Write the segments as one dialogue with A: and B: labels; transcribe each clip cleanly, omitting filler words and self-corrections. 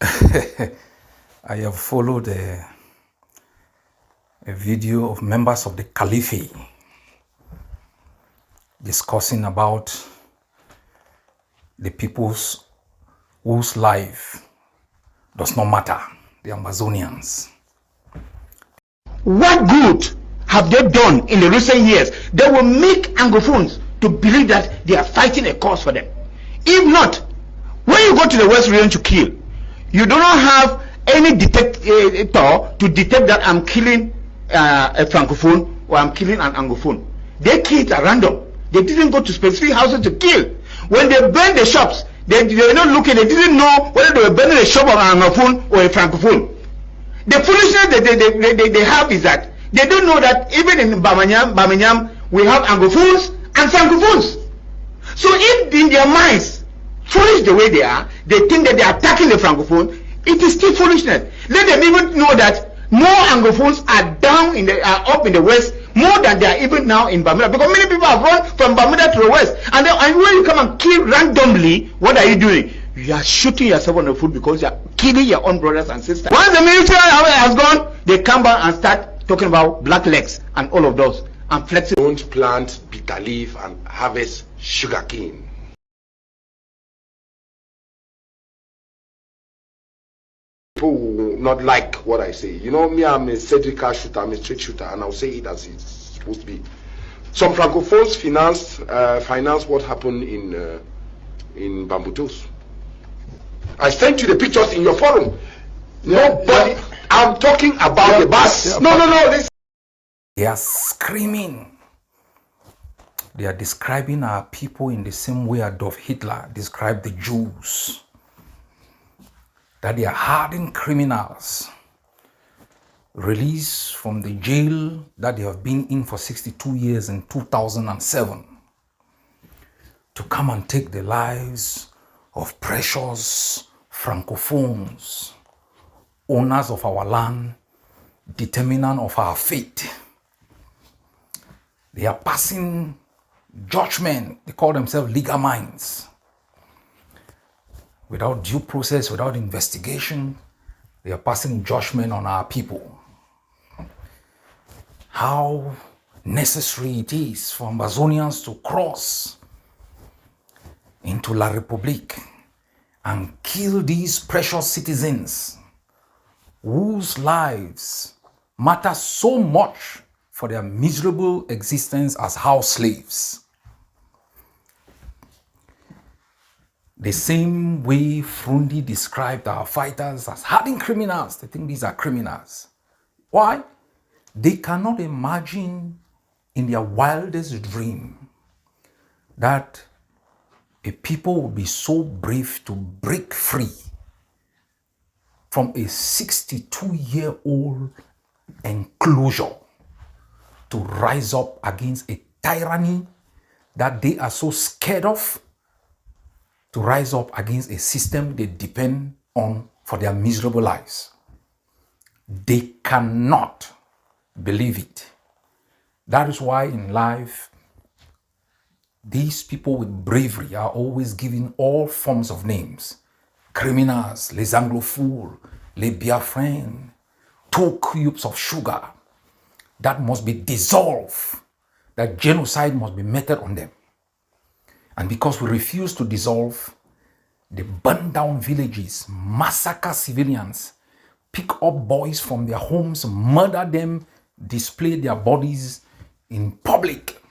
A: I have followed a video of members of the Caliphate discussing about the peoples whose life does not matter, the Amazonians.
B: What good have they done in the recent years that will make Anglofools to believe that they are fighting a cause for them? If not, when you go to the West region to kill, you do not have any detector to detect that I'm killing a Francophone or I'm killing an Anglophone. They kill it at random. They didn't go to specific houses to kill. When they burn the shops, they were not looking, they didn't know whether they were burning a shop of an Anglophone or a Francophone. The foolishness that they have is that they don't know that even in Birmingham we have Anglofools and Francophones. So if in their minds, foolish the way they are, they think that they are attacking the Francophone, it is still foolishness. Let them even know that more Anglophones are up in the west more than they are even now in Bermuda, because many people have run from Bermuda to the west, and when you come and kill randomly, what are you doing? You are shooting yourself on the foot because you are killing your own brothers and sisters. Once the military has gone, they come back and start talking about black legs and all of those and flexing.
C: Don't plant bitter leaf and harvest sugarcane. People will not like what I say. You know me, I'm a surgical shooter, I'm a straight shooter, and I'll say it as it's supposed to be. Some Francophones finance what happened in Bambutos. I sent you the pictures in your forum. Nobody. I'm talking about the bus. No.
A: They are screaming. They are describing our people in the same way Adolf Hitler described the Jews. That they are hardened criminals released from the jail that they have been in for 62 years in 2007 to come and take the lives of precious Francophones, owners of our land, determinant of our fate. They are passing judgment. They call themselves legal minds. Without due process, without investigation, they are passing judgment on our people. How necessary it is for Amazonians to cross into La Republique and kill these precious citizens whose lives matter so much for their miserable existence as house slaves. The same way Frundi described our fighters as hardened criminals, they think these are criminals. Why? They cannot imagine in their wildest dream that a people will be so brave to break free from a 62-year-old enclosure to rise up against a tyranny that they are so scared of, to rise up against a system they depend on for their miserable lives. They cannot believe it. That is why in life, these people with bravery are always given all forms of names. Criminals, les Anglofools, les Biafrans, 2 cubes of sugar that must be dissolved, that genocide must be meted on them. And because we refuse to dissolve, they burn down villages, massacre civilians, pick up boys from their homes, murder them, display their bodies in public.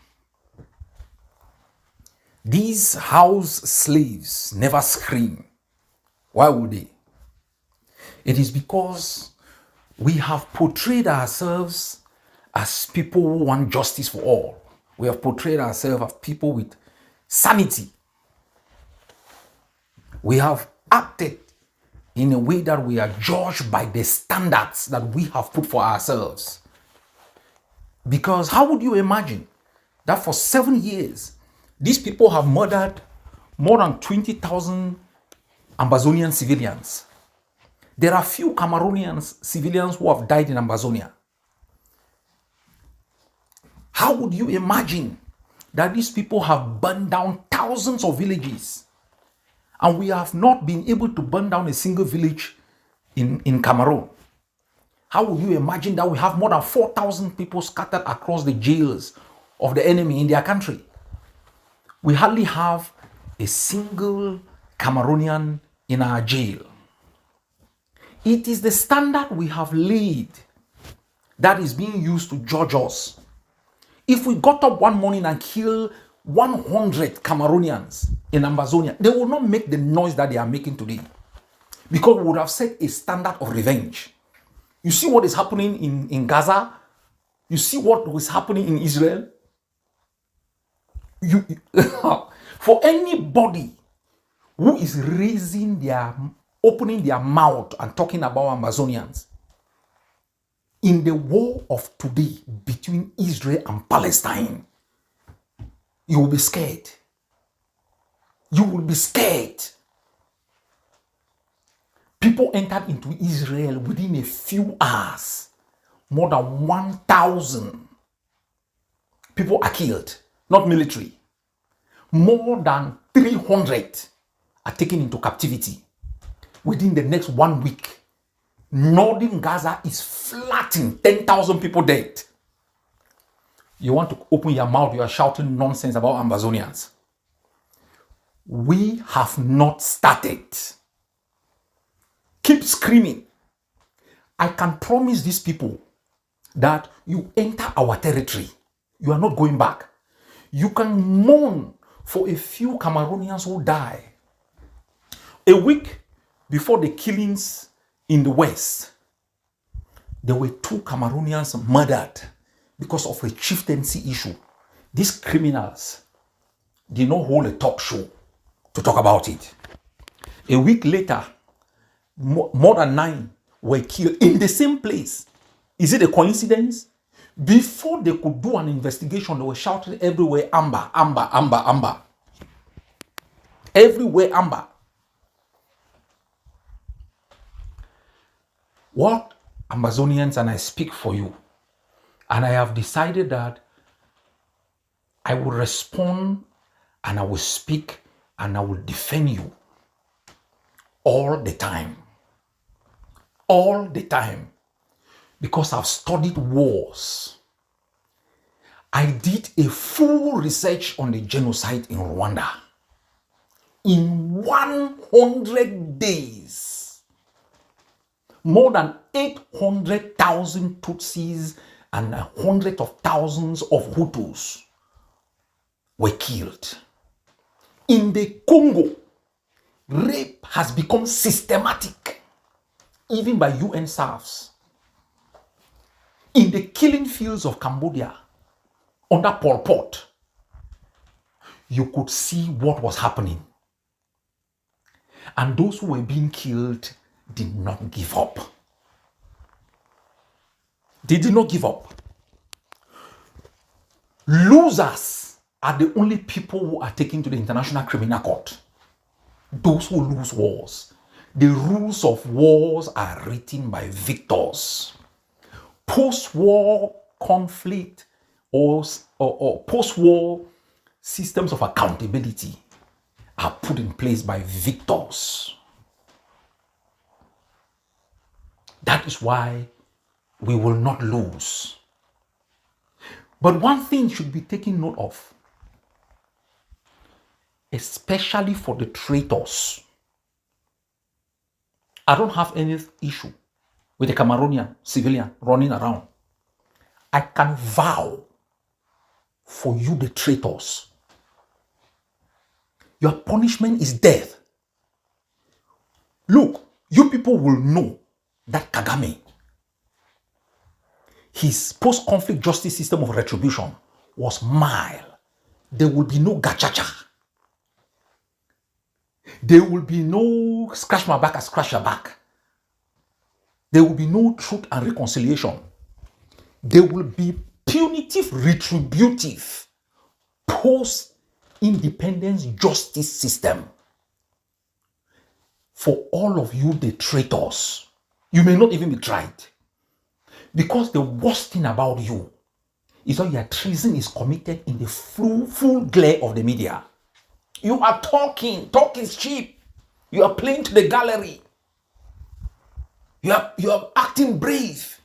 A: These house slaves never scream. Why would they? It is because we have portrayed ourselves as people who want justice for all. We have portrayed ourselves as people with sanity. We have acted in a way that we are judged by the standards that we have put for ourselves. Because how would you imagine that for 7 years, these people have murdered more than 20,000 Amazonian civilians? There are few Cameroonian civilians who have died in Amazonia. How would you imagine that these people have burned down thousands of villages And we have not been able to burn down a single village in Cameroon. How will you imagine that we have more than 4,000 people scattered across the jails of the enemy in their country? We hardly have a single Cameroonian in our jail. It is the standard we have laid that is being used to judge us. If we got up one morning and killed 100 Cameroonians in Amazonia, they will not make the noise that they are making today, because we would have set a standard of revenge. You see what is happening in Gaza? You see what was happening in Israel? For anybody who is opening their mouth and talking about Amazonians, in the war of today between Israel and Palestine, you will be scared. You will be scared. People entered into Israel within a few hours. More than 1,000 people are killed, not military. More than 300 are taken into captivity. Within the next 1 week, northern Gaza is flattened, 10,000 people dead. You want to open your mouth, you are shouting nonsense about Amazonians. We have not started. Keep screaming. I can promise these people that you enter our territory, you are not going back. You can mourn for a few Cameroonians who die. A week before the killings in the West, there were 2 Cameroonians murdered because of a chieftaincy issue. These criminals did not hold a talk show to talk about it. A week later, more than 9 were killed in the same place. Is it a coincidence? Before they could do an investigation, they were shouting everywhere, Amber, Amber, Amber, Amber. Everywhere, Amber. What Amazonians, and I speak for you, and I have decided that I will respond and I will speak and I will defend you all the time. All the time. Because I've studied wars. I did a full research on the genocide in Rwanda. In 100 days, more than 800,000 Tutsis and hundreds of thousands of Hutus were killed. In the Congo, rape has become systematic, even by UN staffs. In the killing fields of Cambodia, under Pol Pot, you could see what was happening. And those who were being killed did not give up. They did not give up. Losers are the only people who are taken to the International Criminal Court. Those who lose wars. The rules of wars are written by victors. Post-war conflict or post-war systems of accountability are put in place by victors. That is why we will not lose. But one thing should be taken note of, especially for the traitors. I don't have any issue with a Cameroonian civilian running around. I can vow for you, the traitors. Your punishment is death. Look, you people will know that Kagame, his post-conflict justice system of retribution was mild. There will be no gachacha. There will be no scratch my back and scratch your back. There will be no truth and reconciliation. There will be punitive, retributive, post-independence justice system for all of you, the traitors. You may not even be tried. Because the worst thing about you is that your treason is committed in the full glare of the media. You are talking. Talk is cheap. You are playing to the gallery. You are acting brave.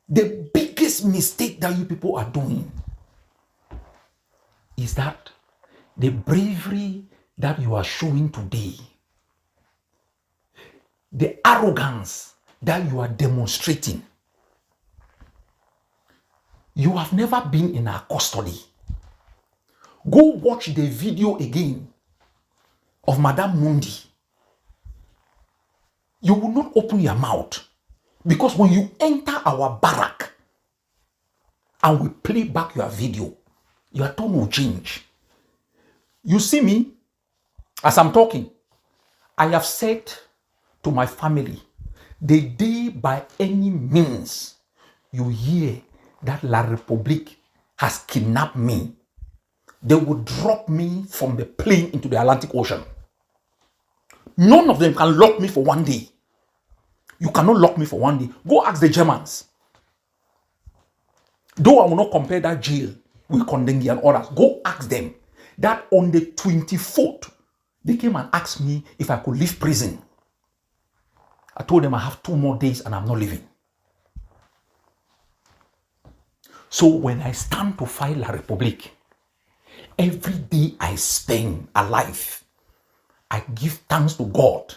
A: The biggest mistake that you people are doing is that the bravery that you are showing today, the arrogance that you are demonstrating, you have never been in our custody. Go watch the video again of Madame Mundi. You will not open your mouth, because when you enter our barrack and we play back your video, your tone will change. You see me, as I'm talking, I have said to my family, the day by any means you hear that La République has kidnapped me, they will drop me from the plane into the Atlantic Ocean. None of them can lock me for one day. You cannot lock me for one day. Go ask the Germans. Though I will not compare that jail with Kondengi and others, go ask them that on the 24th, they came and asked me if I could leave prison. I told them I have 2 more days and I'm not leaving. So when I stand to fight La République, every day I spend alive, I give thanks to God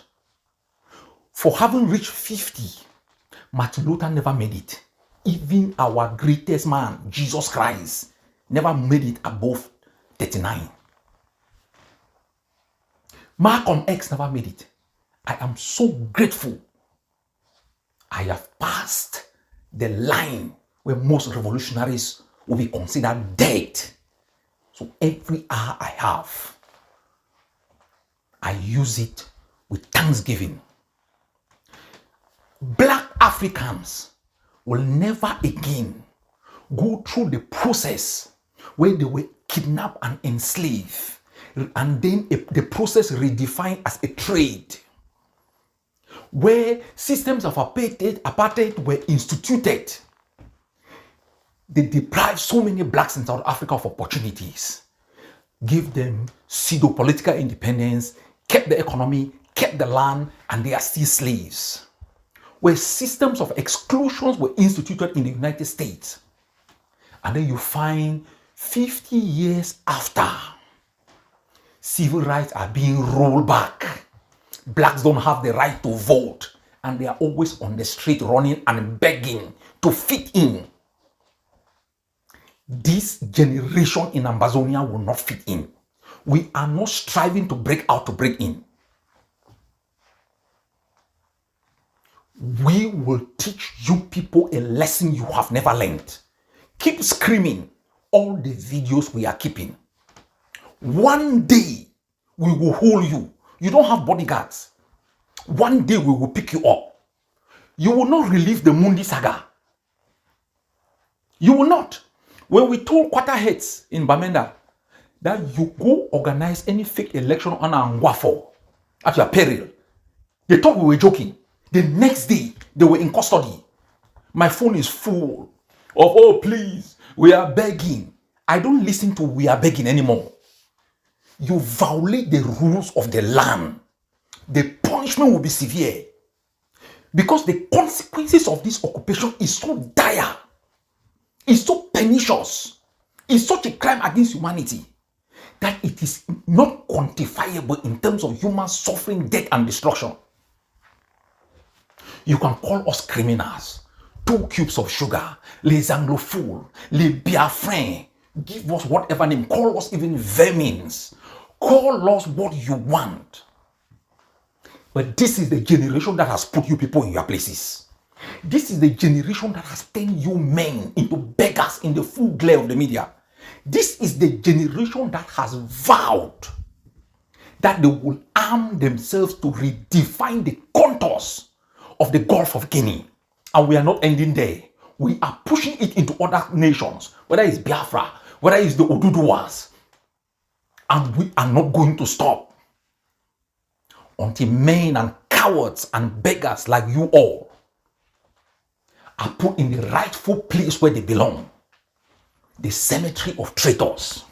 A: for having reached 50. Martin Luther never made it. Even our greatest man, Jesus Christ, never made it above 39. Malcolm X never made it. I am so grateful. I have passed the line where most revolutionaries will be considered dead. So every hour I have, I use it with thanksgiving. Black Africans will never again go through the process where they were kidnapped and enslaved, and then the process redefined as a trade, where systems of apartheid were instituted. They deprived so many blacks in South Africa of opportunities, give them pseudo-political independence, kept the economy, kept the land, and they are still slaves. Where systems of exclusions were instituted in the United States. And then you find 50 years after, civil rights are being rolled back. Blacks don't have the right to vote, and they are always on the street running and begging to fit in. This generation in Ambazonia will not fit in. We are not striving to break out to break in. We will teach you people a lesson you have never learned. Keep screaming all the videos we are keeping. One day we will hold you. You don't have bodyguards. One day we will pick you up. You will not relive the Mundi saga. You will not. When we told quarterheads in Bamenda that you go organize any fake election on Angwafo at your peril, they thought we were joking. The next day, they were in custody. My phone is full of, oh, please, we are begging. I don't listen to we are begging anymore. You violate the rules of the land, the punishment will be severe. Because the consequences of this occupation is so dire, it's so pernicious, it's such a crime against humanity that it is not quantifiable in terms of human suffering, death, and destruction. You can call us criminals, 2 cubes of sugar, les Anglofools, les Biafrins, give us whatever name, call us even vermins, call us what you want. But this is the generation that has put you people in your places. This is the generation that has turned you men into beggars in the full glare of the media. This is the generation that has vowed that they will arm themselves to redefine the contours of the Gulf of Guinea. And we are not ending there. We are pushing it into other nations, whether it's Biafra, whether it's the Oduduwas. And we are not going to stop until men and cowards and beggars like you all are put in the rightful place where they belong. The cemetery of traitors.